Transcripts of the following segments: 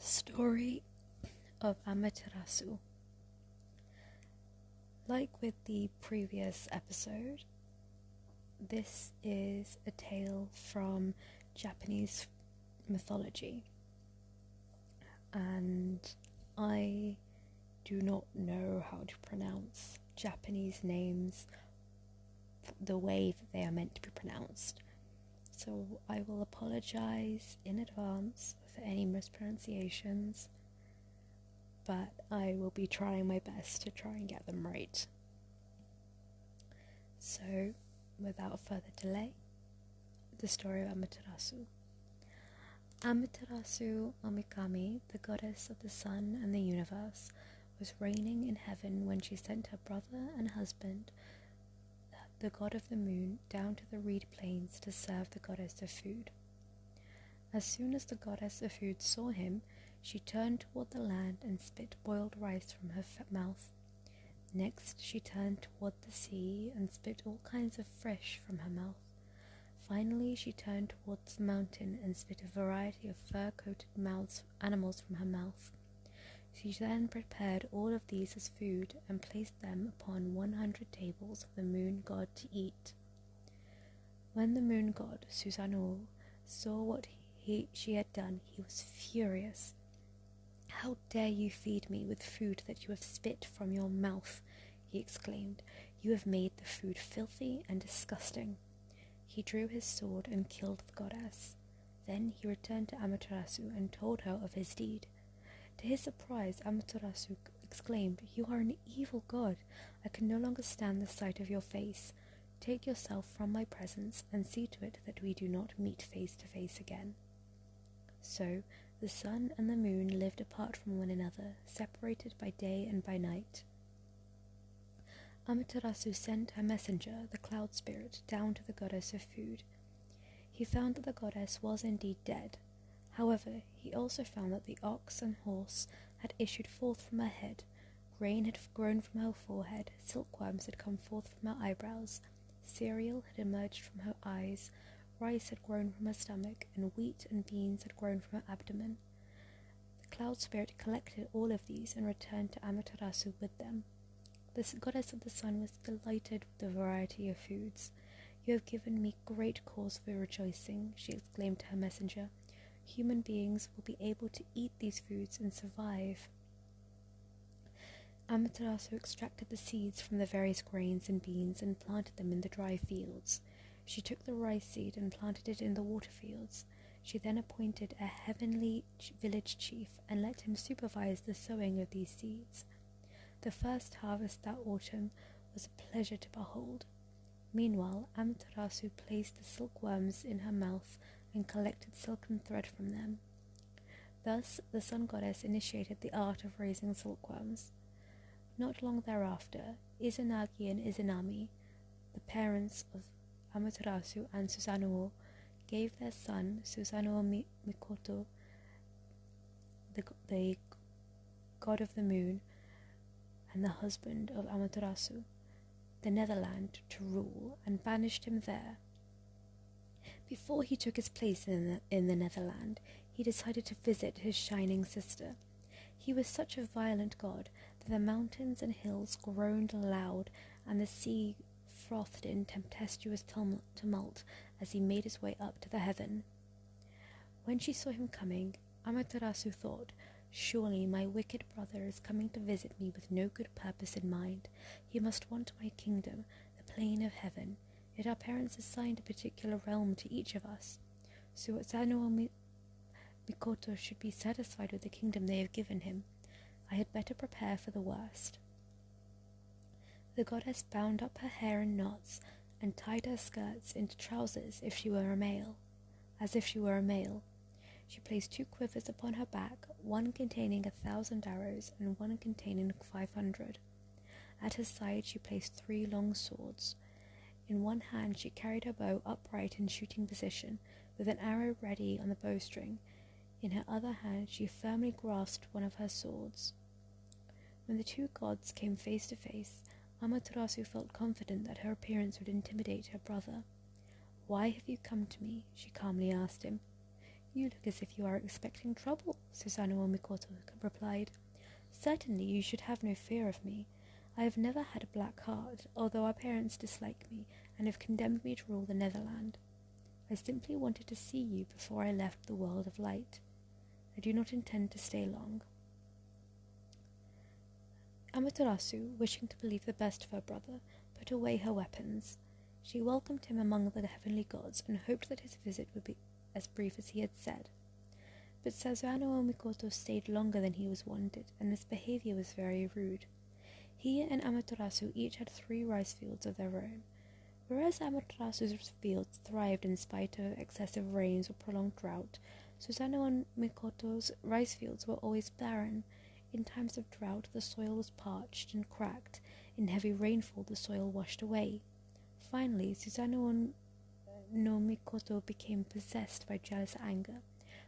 Story of Ama-terasu. Like with the previous episode, this is a tale from Japanese mythology, and I do not know how to pronounce Japanese names the way that they are meant to be pronounced, so I will apologize in advance for any mispronunciations, but I will be trying my best to try and get them right. So, without further delay, the story of Ama-terasu. Ama-terasu Omikami, the goddess of the sun and the universe, was reigning in heaven when she sent her brother and husband, the god of the moon, down to the reed plains to serve the goddess of food. As soon as the goddess of food saw him, she turned toward the land and spit boiled rice from her mouth. Next, she turned toward the sea and spit all kinds of fish from her mouth. Finally, she turned towards the mountain and spit a variety of fur-coated animals from her mouth. She then prepared all of these as food and placed them upon 100 tables for the moon god to eat. When the moon god, Susano-o, saw what she had done, he was furious. "How dare you feed me with food that you have spit from your mouth?" he exclaimed. "You have made the food filthy and disgusting." He drew his sword and killed the goddess. Then he returned to Ama-terasu and told her of his deed. To his surprise, Ama-terasu exclaimed, "You are an evil god. I can no longer stand the sight of your face. Take yourself from my presence and see to it that we do not meet face to face again." So the sun and the moon lived apart from one another, separated by day and by night. Ama-terasu sent her messenger, the cloud spirit, down to the goddess of food. He found that the goddess was indeed dead. However, he also found that the ox and horse had issued forth from her head, grain had grown from her forehead, silkworms had come forth from her eyebrows, cereal had emerged from her eyes, rice had grown from her stomach, and wheat and beans had grown from her abdomen. The cloud spirit collected all of these and returned to Ama-terasu with them. The goddess of the sun was delighted with the variety of foods. "You have given me great cause for rejoicing," she exclaimed to her messenger. "Human beings will be able to eat these foods and survive." Ama-terasu extracted the seeds from the various grains and beans and planted them in the dry fields. She took the rice seed and planted it in the water fields. She then appointed a heavenly village chief and let him supervise the sowing of these seeds. The first harvest that autumn was a pleasure to behold. Meanwhile, Ama-terasu placed the silkworms in her mouth and collected silken thread from them. Thus, the sun goddess initiated the art of raising silkworms. Not long thereafter, Izanagi and Izanami, the parents of Ama-terasu and Susano-o, gave their son, Susano-o-Mikoto, the god of the moon and the husband of Ama-terasu, the Netherland, to rule, and banished him there. Before he took his place in the Netherland, he decided to visit his shining sister. He was such a violent god that the mountains and hills groaned aloud, and the sea frothed in tempestuous tumult as he made his way up to the heaven. When she saw him coming, Ama-terasu thought, "Surely my wicked brother is coming to visit me with no good purpose in mind. He must want my kingdom, the plane of heaven. Yet our parents assigned a particular realm to each of us. So Mikoto should be satisfied with the kingdom they have given him. I had better prepare for the worst." The goddess bound up her hair in knots and tied her skirts into trousers as if she were a male. She placed 2 quivers upon her back, one containing 1,000 arrows and one containing 500. At her side she placed 3 long swords. In one hand she carried her bow upright in shooting position, with an arrow ready on the bowstring. In her other hand she firmly grasped one of her swords. When the 2 gods came face to face, Ama-terasu felt confident that her appearance would intimidate her brother. "Why have you come to me?" she calmly asked him. "You look as if you are expecting trouble," Susano-o-Mikoto replied. "Certainly you should have no fear of me. I have never had a black heart, although our parents dislike me and have condemned me to rule the Netherland. I simply wanted to see you before I left the world of light. I do not intend to stay long." Ama-terasu, wishing to believe the best of her brother, put away her weapons. She welcomed him among the heavenly gods and hoped that his visit would be as brief as he had said. But Susano-o-Mikoto stayed longer than he was wanted, and his behavior was very rude. He and Ama-terasu each had 3 rice fields of their own. Whereas Ama-terasu's fields thrived in spite of excessive rains or prolonged drought, Susano-o-Mikoto's rice fields were always barren. In times of drought, the soil was parched and cracked. In heavy rainfall, the soil washed away. Finally, Susano-no-Mikoto became possessed by jealous anger.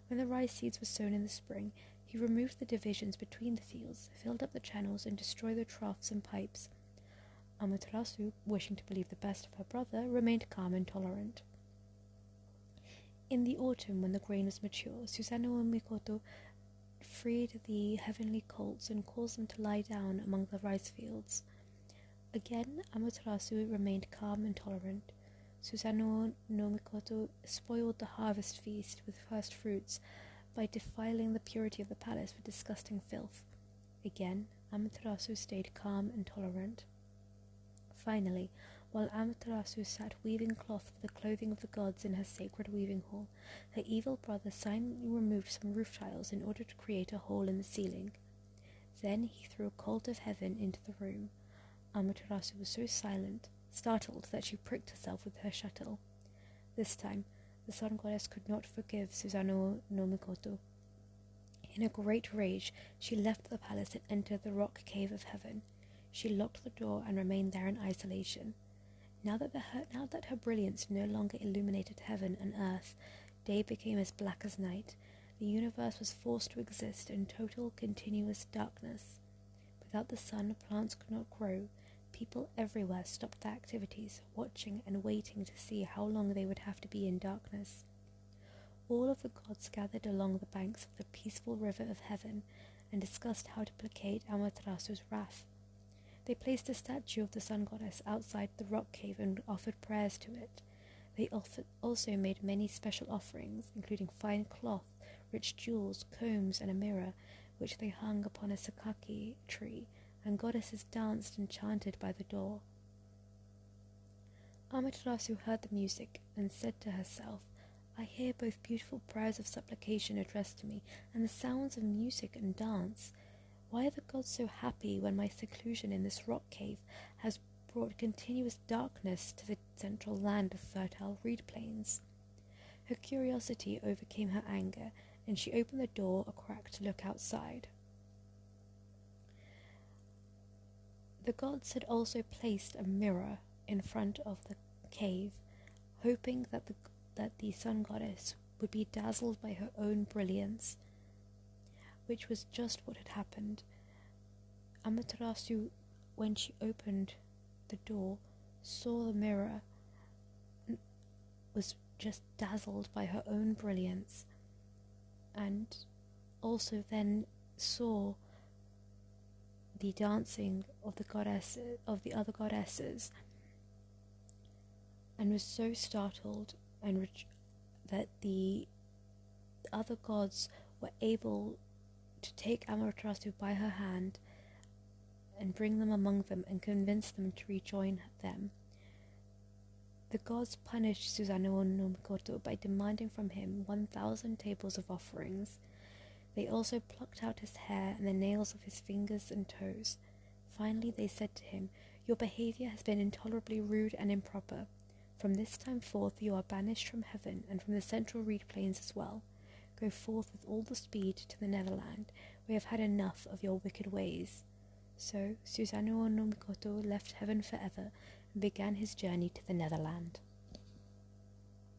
When the rice seeds were sown in the spring, he removed the divisions between the fields, filled up the channels, and destroyed the troughs and pipes. Ama-terasu, wishing to believe the best of her brother, remained calm and tolerant. In the autumn, when the grain was mature, Susano-o-Mikoto freed the heavenly colts and caused them to lie down among the rice fields. Again, Ama-terasu remained calm and tolerant. Susano-no-Mikoto spoiled the harvest feast with first fruits by defiling the purity of the palace with disgusting filth. Again, Ama-terasu stayed calm and tolerant. Finally, while Ama-terasu sat weaving cloth for the clothing of the gods in her sacred weaving hall, her evil brother silently removed some roof tiles in order to create a hole in the ceiling. Then he threw a colt of heaven into the room. Ama-terasu was so startled that she pricked herself with her shuttle. This time, the sun goddess could not forgive Susano-no-Mikoto. In a great rage, she left the palace and entered the rock cave of heaven. She locked the door and remained there in isolation. Now that her brilliance no longer illuminated heaven and earth, day became as black as night. The universe was forced to exist in total, continuous darkness. Without the sun, plants could not grow. People everywhere stopped their activities, watching and waiting to see how long they would have to be in darkness. All of the gods gathered along the banks of the peaceful river of heaven and discussed how to placate Ama-terasu's wrath. They placed a statue of the sun goddess outside the rock cave and offered prayers to it. They also made many special offerings, including fine cloth, rich jewels, combs, and a mirror, which they hung upon a sakaki tree, and goddesses danced and chanted by the door. Ama-terasu heard the music and said to herself, "I hear both beautiful prayers of supplication addressed to me and the sounds of music and dance. Why are the gods so happy when my seclusion in this rock cave has brought continuous darkness to the central land of fertile reed plains?" Her curiosity overcame her anger, and she opened the door a crack to look outside. The gods had also placed a mirror in front of the cave, hoping that the sun goddess would be dazzled by her own brilliance, which was just what had happened. Ama-terasu, when she opened the door, saw the mirror and was just dazzled by her own brilliance, and also then saw the dancing of the other goddesses, and was so startled that the other gods were able to take Ama-terasu by her hand and bring them among them and convince them to rejoin them. The gods punished Susano-o-no-Mikoto by demanding from him 1,000 tables of offerings. They also plucked out his hair and the nails of his fingers and toes. Finally, they said to him, "Your behavior has been intolerably rude and improper. From this time forth you are banished from heaven and from the central reed plains as well. Go forth with all the speed to the Netherland. We have had enough of your wicked ways." So Susano-o-no-Mikoto left heaven forever and began his journey to the Netherland.